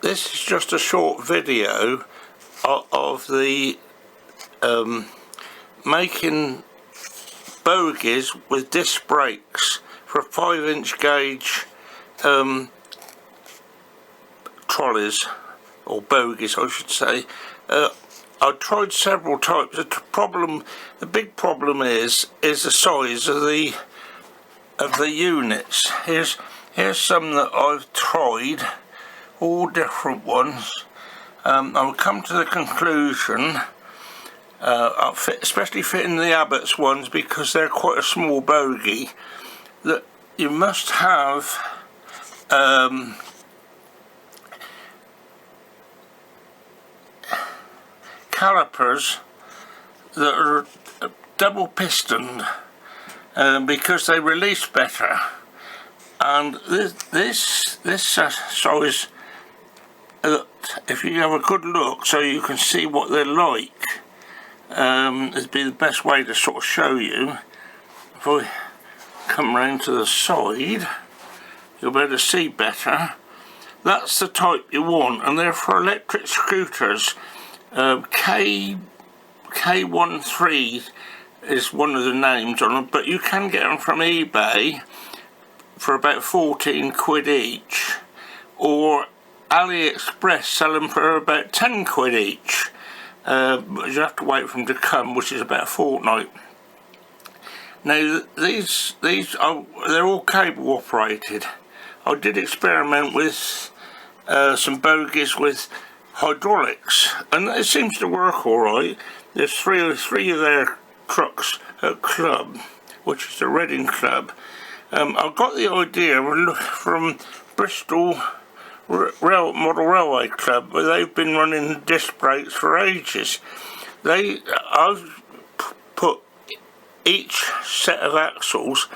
this is just a short video of the making bogies with disc brakes for 5-inch gauge trolleys, or bogies I should say. I tried several types. The big problem is the size of the units. Here's some that I've tried, all different ones. I've come to the conclusion, especially fitting the Abbott's ones because they're quite a small bogie, that you must have calipers that are double pistoned because they release better. And this size, if you have a good look so you can see what they're like, it'd be the best way to sort of show you. If I come round to the side, you'll be able to see better. That's the type you want, and they're for electric scooters. K13 is one of the names on them, but you can get them from eBay for about 14 quid each, or AliExpress sell them for about 10 quid each, but you have to wait for them to come, which is about a fortnight. Now they're all cable operated. I did experiment with some bogies with hydraulics, and it seems to work alright. There's three of their trucks at Club, which is the Reading Club. I got the idea from Bristol Model Railway Club, where they've been running disc brakes for ages. I've put each set of axles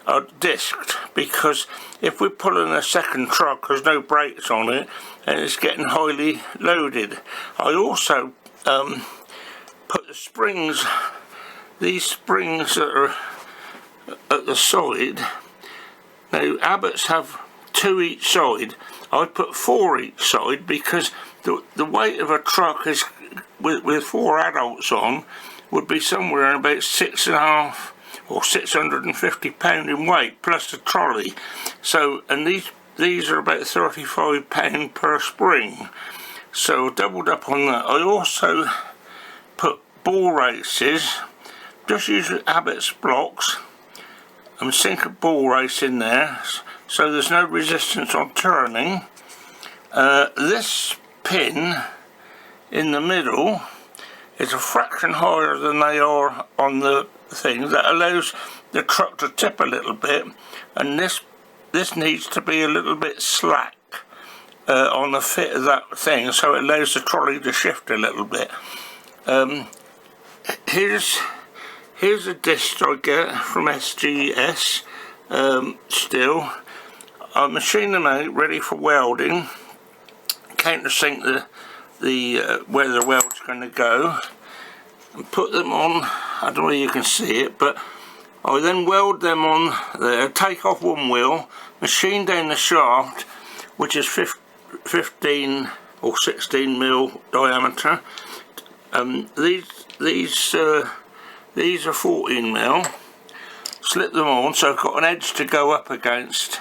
are disced, because if we're pulling a second truck, there's no brakes on it and it's getting highly loaded. I also put the springs, these springs that are at the side. Now Abbott's have 2 each side. I put 4 each side because the weight of a truck is with 4 adults on would be somewhere about 6.5 or 650 pound in weight, plus the trolley. So, and these are about 35 pound per spring. So doubled up on that. I also put ball races, just use Abbott's blocks, and sink a ball race in there, so there's no resistance on turning. This pin in the middle is a fraction higher than they are on the thing. That allows the truck to tip a little bit, and this needs to be a little bit slack on the fit of that thing, so it allows the trolley to shift a little bit. Here's a disc I get from SGS. Still, I machine them out ready for welding, countersink where the weld's going to go, and put them on. I don't know if you can see it, but I then weld them on there, take off one wheel, machine down the shaft, which is 15 or 16 mil diameter. These are 14 mil. Slip them on so I've got an edge to go up against,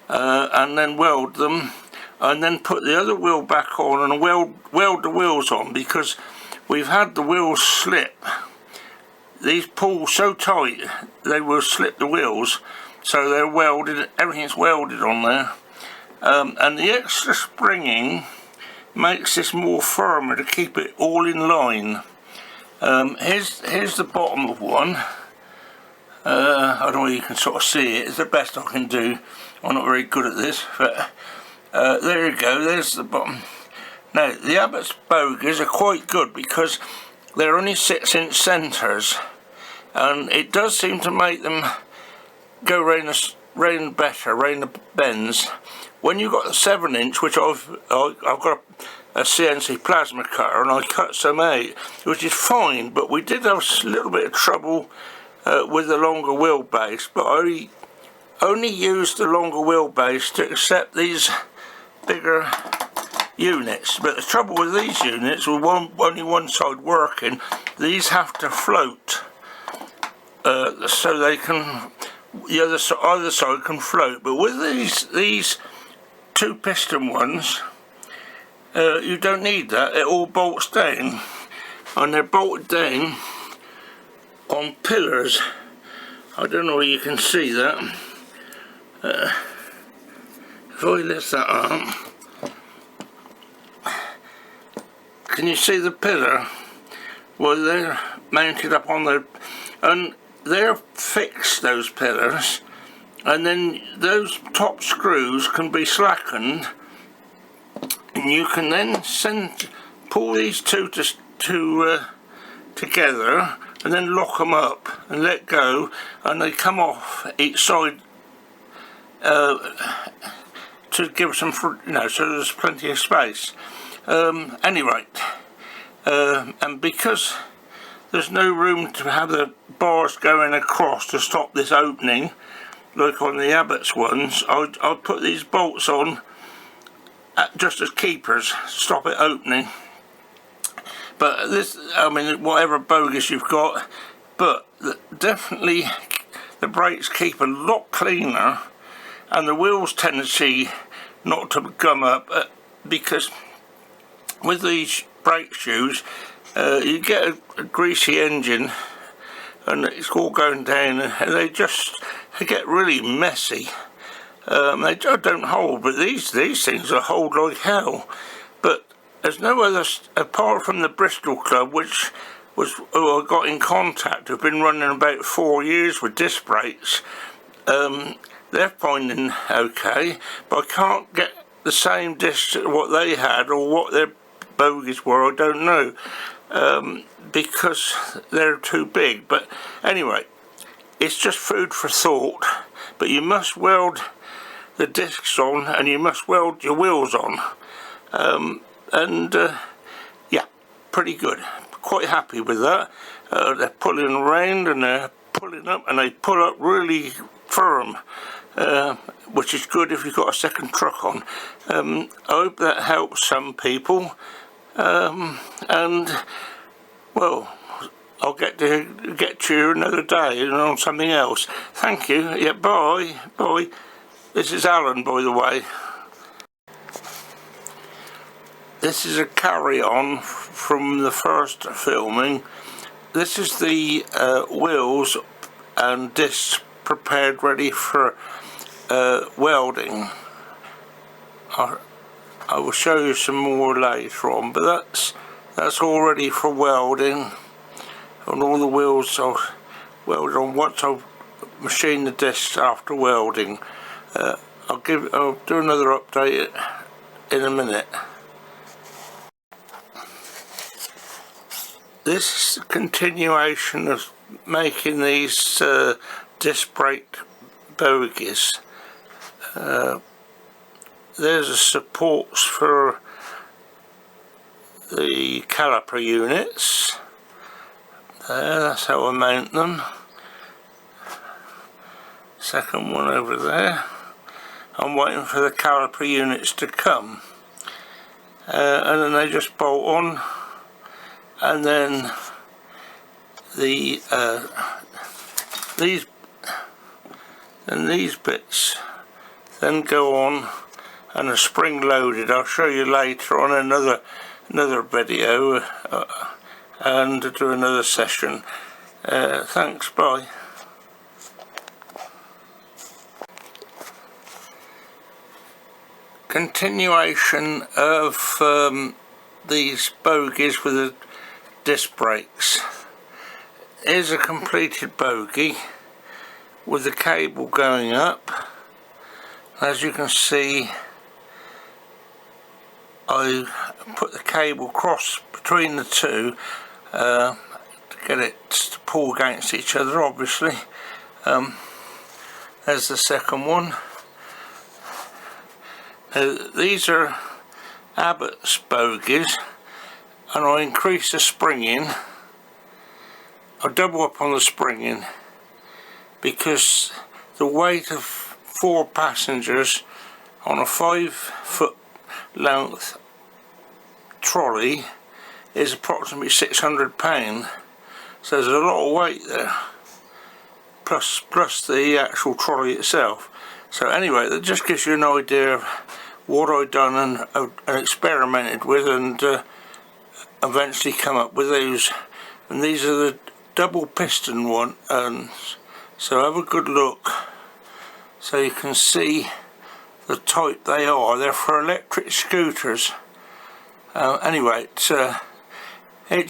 and then weld them, and then put the other wheel back on and weld the wheels on, because we've had the wheels slip. These pull so tight they will slip the wheels, so they're welded, everything's welded on there, and the extra springing makes this more firmer to keep it all in line. Here's the bottom of one. I don't know if you can sort of see it. It's the best I can do. I'm not very good at this, but there you go, there's the bottom. Now the Abbott's bogies are quite good because they're only 6-inch centres, and it does seem to make them go round better, round the bends. When you've got the 7-inch, which I've got a CNC plasma cutter, and I cut some out, which is fine, but we did have a little bit of trouble with the longer wheelbase, but I only used the longer wheelbase to accept these bigger units. But the trouble with these units, with only one side working, these have to float, so they can, either side can float. But with these two piston ones, you don't need that. It all bolts down, and they're bolted down on pillars. I don't know if you can see that. If I lift that up, can you see the pillar? Well, they're mounted up on the, and they're fixed, those pillars, and then those top screws can be slackened, and you can then pull these two together, and then lock them up and let go, and they come off each side to give some, you know, so there's plenty of space. Anyway, and because there's no room to have the bars going across to stop this opening, like on the Abbott's ones, I'll put these bolts on just as keepers, stop it opening. But this, I mean, whatever bogies you've got, but definitely the brakes keep a lot cleaner, and the wheels tendency not to gum up, because with these brake shoes you get a greasy engine and it's all going down, and they get really messy. They don't hold, but these things will hold like hell. But there's no other, apart from the Bristol Club, which was who I got in contact, who've been running about 4 years with disc brakes. They're finding okay, but I can't get the same discs what they had or what their bogies were, I don't know, because they're too big. But anyway, it's just food for thought. But you must weld the discs on, and you must weld your wheels on, yeah, pretty good. Quite happy with that. They're pulling around and they're pulling up, and they pull up really firm, which is good if you've got a second truck on. I hope that helps some people, and well, I'll get to you another day and on something else. Thank you. Yeah, bye. This is Alan, by the way. This is a carry-on from the first filming. This is the wheels and discs prepared, ready for welding. I will show you some more later on, but that's all ready for welding, and all the wheels are welded on once I've machined the discs after welding. I'll do another update in a minute. This is a continuation of making these disc brake bogies. There's the supports for the caliper units. That's how I mount them. Second one over there. I'm waiting for the caliper units to come, and then they just bolt on, and then the these bits then go on and are spring loaded. I'll show you later on another video and do another session. Thanks, bye. Continuation of these bogies with the disc brakes. Here's a completed bogie with the cable going up. As you can see, I put the cable cross between the two to get it to pull against each other, obviously. There's the second one. These are Abbott's bogies, and I increase the springing. I double up on the springing because the weight of 4 passengers on a 5 foot length trolley is approximately £600, so there's a lot of weight there, plus the actual trolley itself. So anyway, that just gives you an idea of what I've done and experimented with, and eventually come up with those. And these are the double piston one, and so have a good look so you can see the type they are. They're for electric scooters. Anyway,